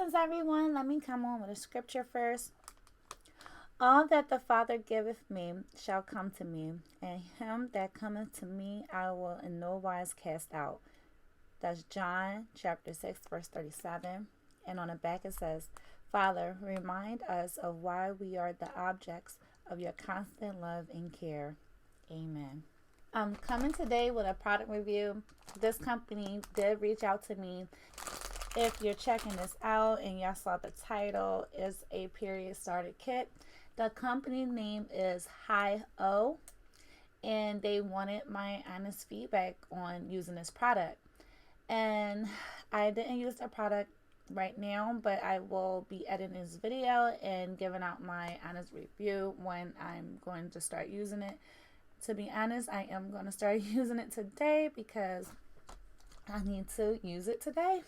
Blessings, everyone. Let me come on with a scripture first. All that the Father giveth me shall come to me, and him that cometh to me I will in no wise cast out. That's John chapter 6, verse 37. And on the back it says, Father, remind us of why we are the objects of your constant love and care. Amen. I'm coming today with a product review. This company did reach out to me. If you're checking this out and y'all saw the title, is a period started kit. The company name is HighOh, and they wanted my honest feedback on using this product. And I didn't use the product right now, but I will be editing this video and giving out my honest review when I'm going to start using it. To be honest, I am going to start using it today because I need to use it today.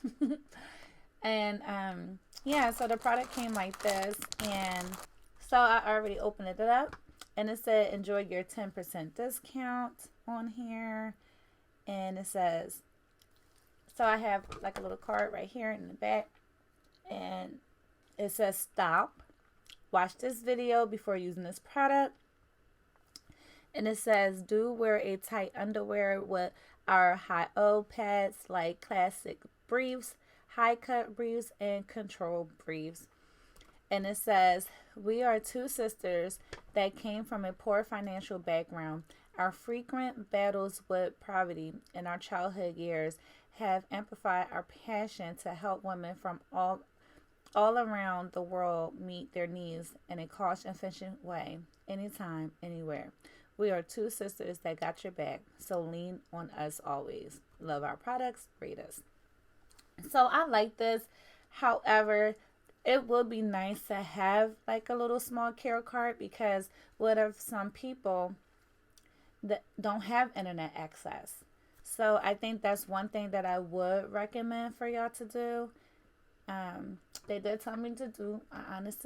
And yeah, so the product came like this, and so I already opened it up, and it said enjoy your 10% discount on here. And it says, so I have like a little card right here in the back, and it says stop, watch this video before using this product. And it says do wear a tight underwear with our HighOh pads like classic briefs, high cut briefs, and control briefs. And it says we are two sisters that came from a poor financial background. Our frequent battles with poverty in our childhood years have amplified our passion to help women from all around the world meet their needs in a cost-efficient way, anytime, anywhere. We are two sisters that got your back, so lean on us always. Love our products, rate us. So I like this. However, it would be nice to have like a little small care card, because what if some people that don't have internet access? So I think that's one thing that I would recommend for y'all to do. They did tell me to do honest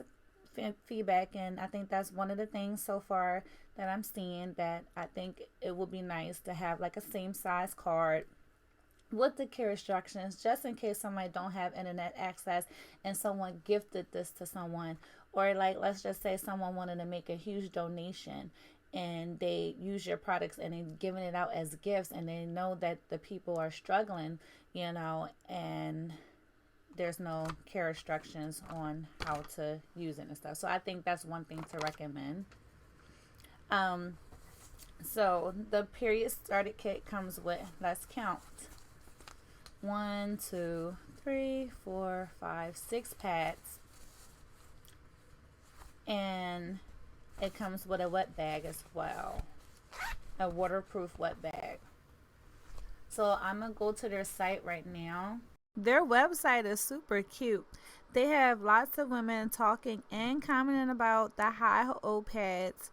feedback, and I think that's one of the things so far that I'm seeing, that I think it would be nice to have like a same size card with the care instructions, just in case somebody don't have internet access and someone gifted this to someone, or like let's just say someone wanted to make a huge donation and they use your products and they're giving it out as gifts, and they know that the people are struggling, and there's no care instructions on how to use it and stuff. So I think that's one thing to recommend. So the period started kit comes with, let's count, 1, 2, 3, 4, 5, 6 pads, and it comes with a wet bag as well, a waterproof wet bag. So I'm gonna go to their site right now. Their website is super cute. They have lots of women talking and commenting about the HighOh pads,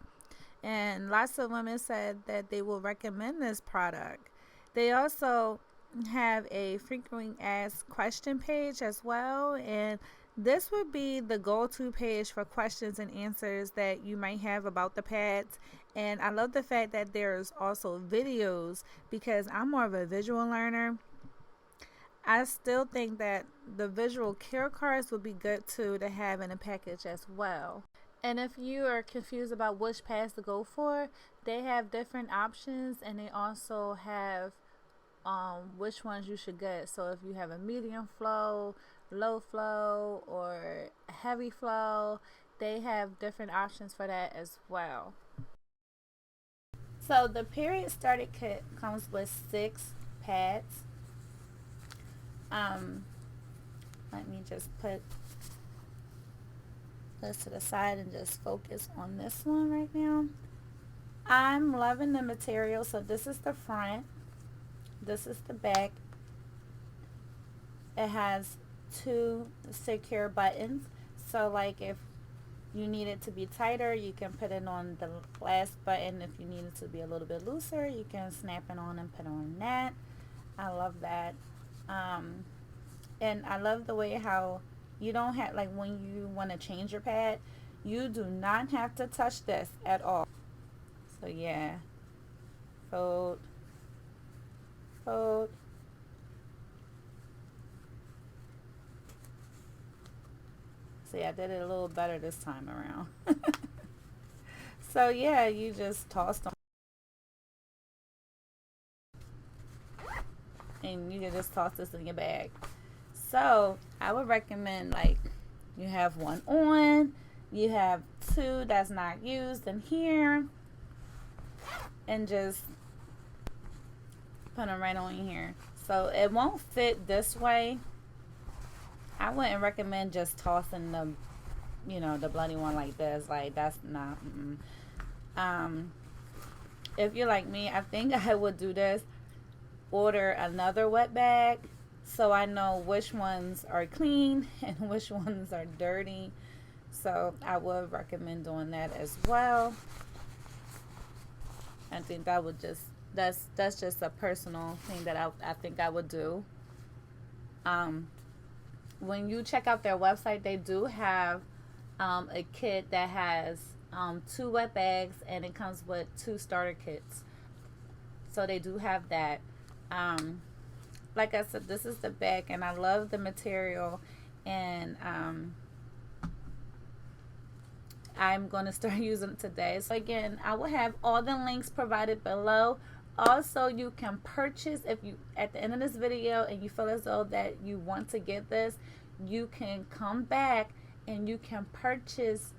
and lots of women said that they will recommend this product. They also have a frequently asked question page as well, and this would be the go-to page for questions and answers that you might have about the pads. And I love the fact that there's also videos, because I'm more of a visual learner. I still think that the visual care cards would be good too to have in a package as well. And if you are confused about which pads to go for, they have different options, and they also have which ones you should get. So if you have a medium flow, low flow, or heavy flow, they have different options for that as well. So the period started kit comes with 6 pads. Let me just put this to the side and just focus on this one right now. I'm loving the material. So this is the front, this is the back. It has 2 secure buttons, so like if you need it to be tighter, you can put it on the last button. If you need it to be a little bit looser, you can snap it on and put it on that. I love that. And I love the way how you don't have, like when you want to change your pad, you do not have to touch this at all. So yeah, fold, fold, See, I did it a little better this time around. So yeah, you just toss them, and you can just toss this in your bag. So I would recommend, like, you have one on, you have two that's not used in here, and just put them right on here. So it won't fit this way. I wouldn't recommend just tossing the, the bloody one like this. Like, that's not. If you're like me, I think I would do this. Order another wet bag so I know which ones are clean and which ones are dirty. So I would recommend doing that as well. I think that would just that's just a personal thing that I think I would do. When you check out their website, they do have a kit that has two wet bags, and it comes with two starter kits. So they do have that. Like I said, this is the bag, and I love the material, and I'm going to start using it today. So again, I will have all the links provided below. Also, you can purchase, if you at the end of this video and you feel as though that you want to get this, you can come back and you can purchase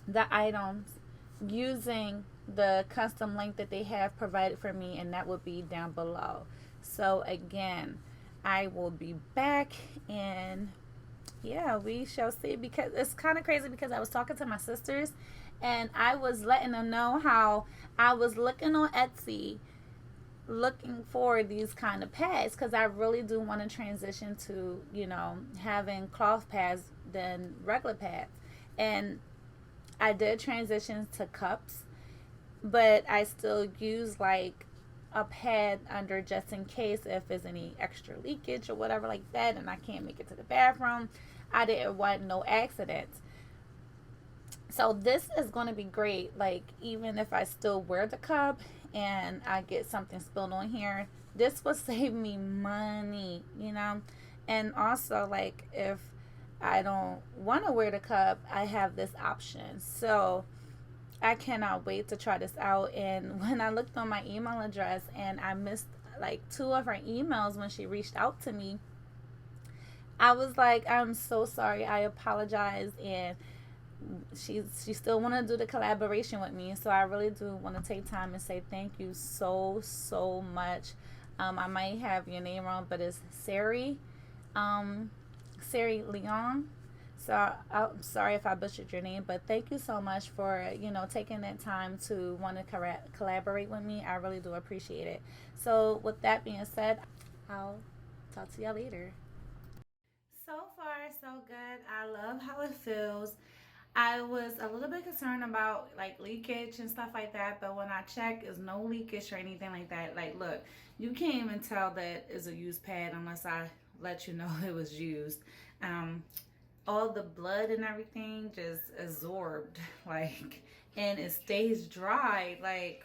the items using the custom link that they have provided for me, and that will be down below. So again, I will be back, and yeah, we shall see. Because it's kind of crazy, because I was talking to my sisters and I was letting them know how I was looking on Etsy looking for these kind of pads, because I really do want to transition to having cloth pads than regular pads. And I did transition to cups, but I still use like a pad under just in case if there's any extra leakage or whatever like that and I can't make it to the bathroom. I didn't want no accidents. So this is going to be great. Like, even if I still wear the cup and I get something spilled on here, this will save me money, And also, like, if I don't want to wear the cup, I have this option. So I cannot wait to try this out. And when I looked on my email address and I missed like 2 of her emails when she reached out to me, I was like, I'm so sorry. I apologize. And she still want to do the collaboration with me. So I really do want to take time and say thank you so much. I might have your name wrong, but it's Sari Leon. So I'm sorry if I butchered your name, but thank you so much for taking that time to want to collaborate with me. I really do appreciate it. So with that being said, I'll talk to y'all later. So far, so good. I love how it feels. I was a little bit concerned about like leakage and stuff like that, but when I check, there's no leakage or anything like that. Like, look, you can't even tell that it's a used pad unless I let you know it was used. All the blood and everything just absorbed, like, and it stays dry. Like,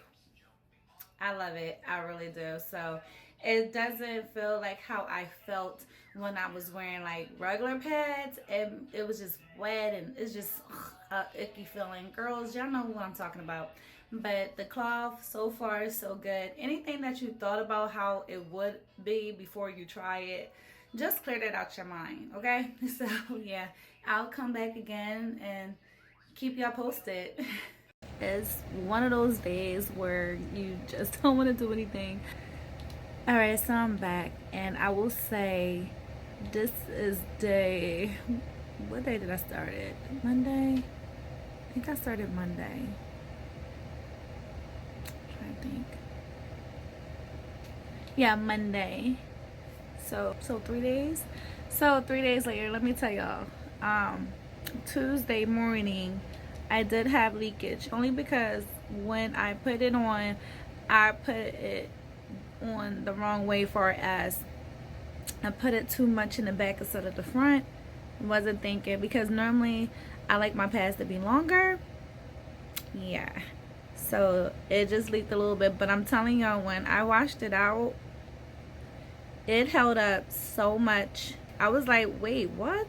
I love it. I really do. So it doesn't feel like how I felt when I was wearing like regular pads, and it was just wet and it's just icky feeling. Girls, y'all know what I'm talking about. But the cloth so far is so good. Anything that you thought about how it would be before you try it, just clear that out your mind, okay? So yeah, I'll come back again and keep y'all posted. It's one of those days where you just don't want to do anything. Alright, so I'm back, and I will say this is day, what day did I start it? Monday? I think I started Monday. I'm trying to think. Yeah, Monday. So 3 days. So 3 days later, let me tell y'all. Tuesday morning, I did have leakage, only because when I put it on, I put it on the wrong way, far as I put it too much in the back instead of the front. Wasn't thinking, because normally I like my pads to be longer. Yeah, so it just leaked a little bit, but I'm telling y'all, when I washed it out, it held up so much. I was like, wait, what?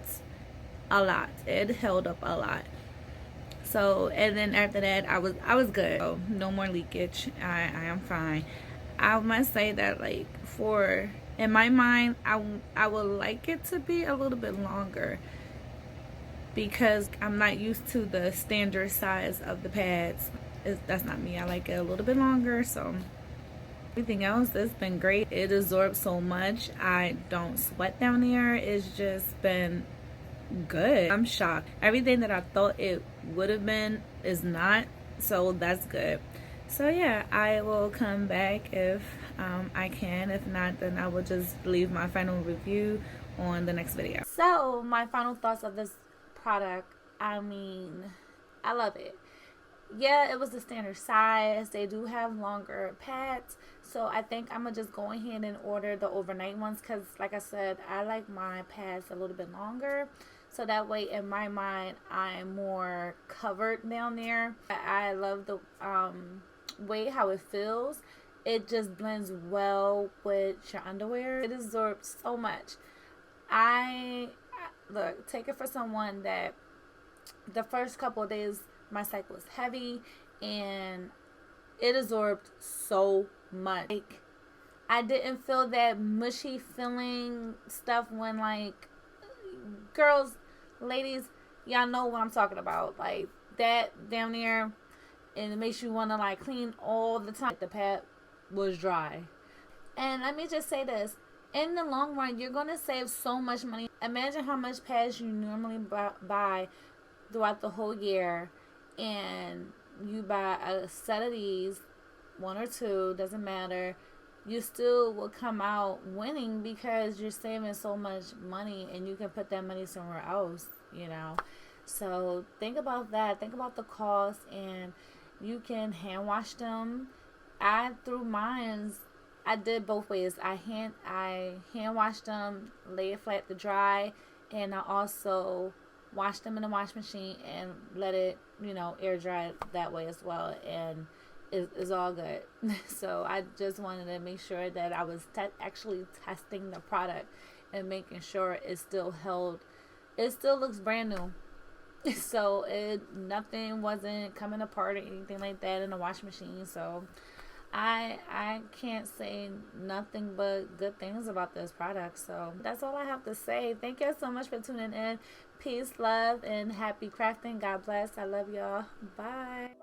a lot. It held up a lot. So, and then after that, I was good. So, no more leakage. I am fine. I must say that, like, for, in my mind, I would like it to be a little bit longer, because I'm not used to the standard size of the pads. That's not me. I like it a little bit longer. So everything else, it's been great. It absorbs so much. I don't sweat down there. It's just been good. I'm shocked. Everything that I thought it would have been is not. So that's good. So yeah, I will come back if I can. If not, then I will just leave my final review on the next video. So my final thoughts of this product, I mean, I love it. Yeah, it was the standard size. They do have longer pads, so I think I'm gonna just go ahead and order the overnight ones, because like I said, I like my pads a little bit longer, so that way in my mind I'm more covered down there. I love the way how it feels. It just blends well with your underwear. It absorbs so much. I look, take it for someone that the first couple of days my cycle was heavy, and it absorbed so much. Like, I didn't feel that mushy feeling stuff when, like, girls, ladies, y'all know what I'm talking about. Like, that down there, and it makes you want to, like, clean all the time. The pad was dry. And let me just say this. In the long run, you're going to save so much money. Imagine how much pads you normally buy throughout the whole year, and you buy a set of these, one or two, doesn't matter, you still will come out winning, because you're saving so much money and you can put that money somewhere else, you know. So think about that. Think about the cost, and you can hand wash them. I threw mine, I did both ways. I hand washed them, lay it flat to dry, and I also wash them in the wash machine and let it, you know, air dry that way as well, and it's all good. So I just wanted to make sure that I was actually testing the product and making sure it still held. It still looks brand new. So nothing wasn't coming apart or anything like that in the wash machine. So I can't say nothing but good things about this product. So that's all I have to say. Thank you so much for tuning in. Peace, love, and happy crafting. God bless. I love y'all. Bye.